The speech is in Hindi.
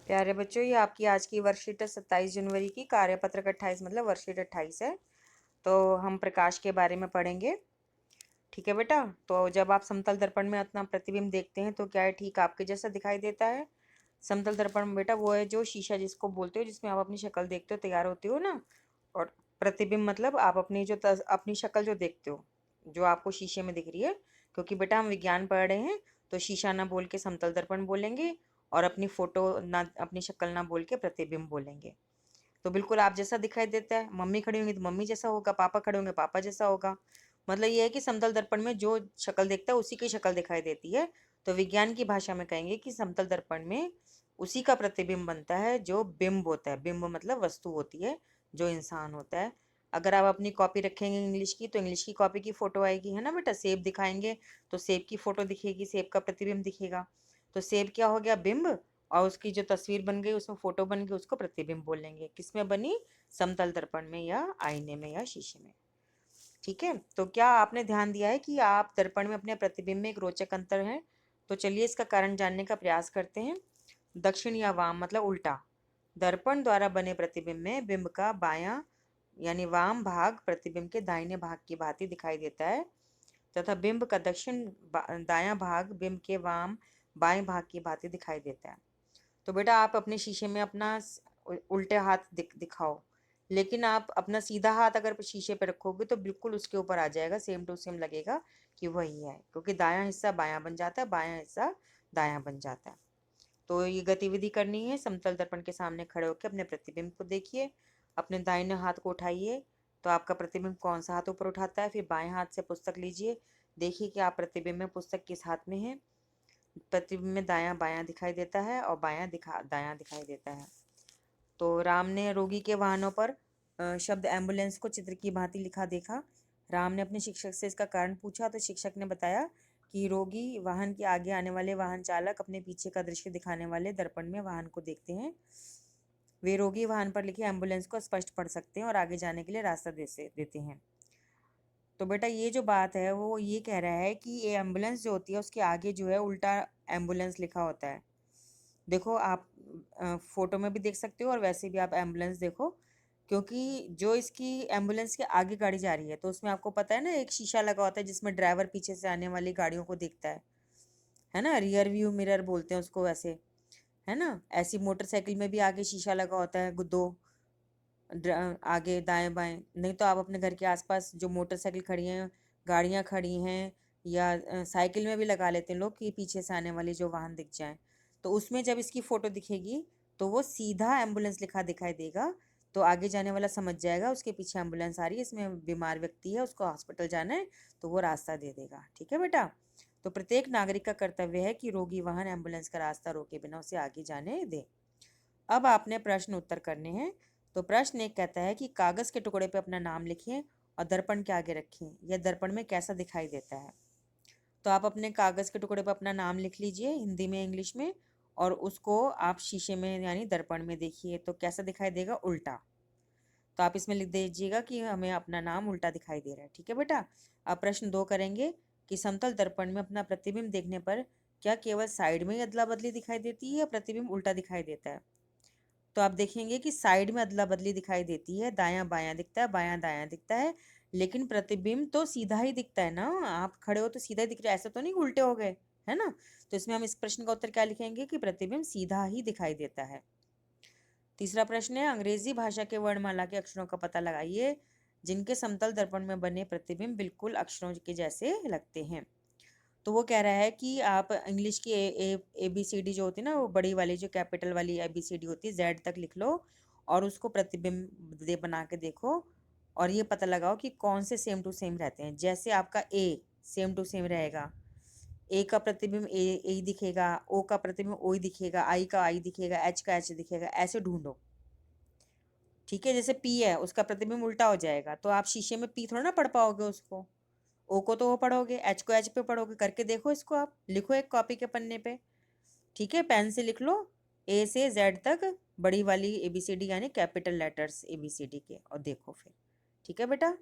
प्यारे बच्चों, ये आपकी आज की वर्कशीट है 27 जनवरी की। कार्यपत्रक 28 मतलब वर्कशीट 28 है। तो हम प्रकाश के बारे में पढ़ेंगे। ठीक है बेटा। तो जब आप समतल दर्पण में अपना प्रतिबिंब देखते हैं तो क्या है, ठीक आपके जैसा दिखाई देता है। समतल दर्पण बेटा वो है जो शीशा जिसको बोलते हो, जिसमें आप अपनी शक्ल देखते हो, तैयार होते हो ना। और प्रतिबिंब मतलब आप अपनी अपनी शक्ल जो देखते हो, जो आपको शीशे में दिख रही है। क्योंकि बेटा हम विज्ञान पढ़ रहे हैं, तो शीशा ना बोल के समतल दर्पण बोलेंगे, और अपनी फोटो ना, अपनी शक्ल ना बोल के प्रतिबिंब बोलेंगे। तो बिल्कुल आप जैसा दिखाई देता है। मम्मी खड़ी होंगी तो मम्मी जैसा होगा, पापा खड़े होंगे पापा जैसा होगा। मतलब ये है कि समतल दर्पण में जो शक्ल देखता है उसी की शक्ल दिखाई देती है। तो विज्ञान की भाषा में कहेंगे कि समतल दर्पण में उसी का प्रतिबिंब बनता है जो बिंब होता है। बिंब मतलब वस्तु होती है, जो इंसान होता है। अगर आप अपनी कॉपी रखेंगे इंग्लिश की, तो इंग्लिश की कॉपी की फोटो आएगी, है ना बेटा। सेब दिखाएंगे तो सेब की फोटो दिखेगी, सेब का प्रतिबिंब दिखेगा। तो सेब क्या हो गया, बिंब। और उसकी जो तस्वीर बन गई, उसमें फोटो बन गई, उसको प्रतिबिंब बोलेंगे। किसमें बनी, समतल दर्पण में या आईने में या शीशे में। ठीक है। तो क्या आपने ध्यान दिया है कि आप दर्पण में अपने प्रतिबिंब में एक रोचक अंतर है। तो चलिए इसका कारण जानने का प्रयास करते हैं। दक्षिण या वाम मतलब उल्टा। दर्पण द्वारा बने प्रतिबिंब में बिंब का बायां यानी वाम भाग प्रतिबिंब के दाहिने भाग की भांति दिखाई देता है, तथा बिंब का दायां भाग बिंब के वाम बाएं भाग की भांति दिखाई देता है। तो बेटा आप अपने शीशे में अपना उल्टे हाथ दिखाओ, लेकिन आप अपना सीधा हाथ अगर शीशे पे रखोगे तो बिल्कुल उसके ऊपर आ जाएगा, सेम टू सेम लगेगा कि वही है। क्योंकि दायां हिस्सा बायां बन जाता है, बायां हिस्सा दायां बन जाता है। तो ये गतिविधि करनी है। समतल दर्पण के सामने खड़े होकर अपने प्रतिबिंब को देखिए। अपने दाहिने हाथ को उठाइए, तो आपका प्रतिबिंब कौन सा हाथ ऊपर उठाता है। फिर बाएं हाथ से पुस्तक लीजिए, देखिए कि आप प्रतिबिंब में पुस्तक किस हाथ में है। प्रतिबिंब में दायां बायां दिखाई देता है और दायां दिखाई देता है। तो राम ने रोगी के वाहनों पर शब्द एम्बुलेंस को चित्र की भांति लिखा देखा। राम ने अपने शिक्षक से इसका कारण पूछा, तो शिक्षक ने बताया कि रोगी वाहन के आगे आने वाले वाहन चालक अपने पीछे का दृश्य दिखाने वाले दर्पण में वाहन को देखते हैं। वे रोगी वाहन पर लिखे एम्बुलेंस को स्पष्ट पढ़ सकते हैं और आगे जाने के लिए रास्ता देते हैं। तो बेटा ये जो बात है वो ये कह रहा है कि ये एम्बुलेंस जो होती है उसके आगे जो है उल्टा एम्बुलेंस लिखा होता है। देखो आप फोटो में भी देख सकते हो और वैसे भी आप एम्बुलेंस देखो। क्योंकि जो इसकी एम्बुलेंस के आगे गाड़ी जा रही है, तो उसमें आपको पता है ना, एक शीशा लगा होता है जिसमें ड्राइवर पीछे से आने वाली गाड़ियों को देखता है ना। रियर व्यू मिरर बोलते हैं उसको वैसे, है ना। ऐसी मोटरसाइकिल में भी आगे शीशा लगा होता है, दो आगे दाएं बाएं। नहीं तो आप अपने घर के आसपास जो मोटरसाइकिल खड़ी हैं, गाड़ियां खड़ी हैं, या साइकिल में भी लगा लेते हैं लोग कि पीछे से आने वाली जो वाहन दिख जाए। तो उसमें जब इसकी फोटो दिखेगी तो वो सीधा एम्बुलेंस लिखा दिखाई देगा। तो आगे जाने वाला समझ जाएगा उसके पीछे एम्बुलेंस आ रही है, इसमें बीमार व्यक्ति है, उसको हॉस्पिटल जाना है, तो वो रास्ता दे देगा। ठीक है बेटा। तो प्रत्येक नागरिक का कर्तव्य है कि रोगी वाहन एम्बुलेंस का रास्ता रोके बिना उसे आगे जाने दे। अब आपने प्रश्न उत्तर करने हैं। तो प्रश्न एक कहता है कि कागज के टुकड़े पे अपना नाम लिखें और दर्पण के आगे रखें। यह दर्पण में कैसा दिखाई देता है। तो आप अपने कागज के टुकड़े पे अपना नाम लिख लीजिए, हिंदी में इंग्लिश में, और उसको आप शीशे में यानी दर्पण में देखिए तो कैसा दिखाई देगा, उल्टा। तो आप इसमें लिख दीजिएगा कि हमें अपना नाम उल्टा दिखाई दे रहा है। ठीक है बेटा। अब प्रश्न 2 करेंगे कि समतल दर्पण में अपना प्रतिबिंब देखने पर क्या केवल साइड में ही अदला बदली दिखाई देती है या प्रतिबिंब उल्टा दिखाई देता है। तो आप देखेंगे कि साइड में अदला बदली दिखाई देती है, दायां बायां दिखता है, बायां दायां दिखता है। लेकिन प्रतिबिंब तो सीधा ही दिखता है ना। आप खड़े हो तो सीधा ही दिख रहा है, ऐसा तो नहीं कि उल्टे हो गए, है ना। तो इसमें हम इस प्रश्न का उत्तर क्या लिखेंगे कि प्रतिबिंब सीधा ही दिखाई देता है। तीसरा प्रश्न है, अंग्रेजी भाषा के वर्णमाला के अक्षरों का पता लगाइए जिनके समतल दर्पण में बने प्रतिबिंब बिल्कुल अक्षरों के जैसे लगते हैं। तो वो कह रहा है कि आप इंग्लिश की ए बी सी डी जो होती है ना, वो बड़ी वाली जो कैपिटल वाली ए बी सी डी होती है, जेड तक लिख लो और उसको प्रतिबिंब दे बना के देखो, और ये पता लगाओ कि कौन से सेम टू सेम रहते हैं। जैसे आपका ए सेम टू सेम रहेगा, ए का प्रतिबिंब ए ही दिखेगा, ओ का प्रतिबिंब ओ ही दिखेगा, आई का आई दिखेगा, एच का एच दिखेगा, ऐसे ढूंढो। ठीक है। जैसे पी है, उसका प्रतिबिंब उल्टा हो जाएगा, तो आप शीशे में पी थोड़ा ना पढ़ पाओगे उसको। ओ को तो वो पढ़ोगे, एच को एच पे पढ़ोगे। करके देखो इसको, आप लिखो एक कॉपी के पन्ने पे। ठीक है, पेन से लिख लो ए से जेड तक बड़ी वाली एबीसीडी यानी कैपिटल लेटर्स एबीसीडी के, और देखो फिर। ठीक है बेटा।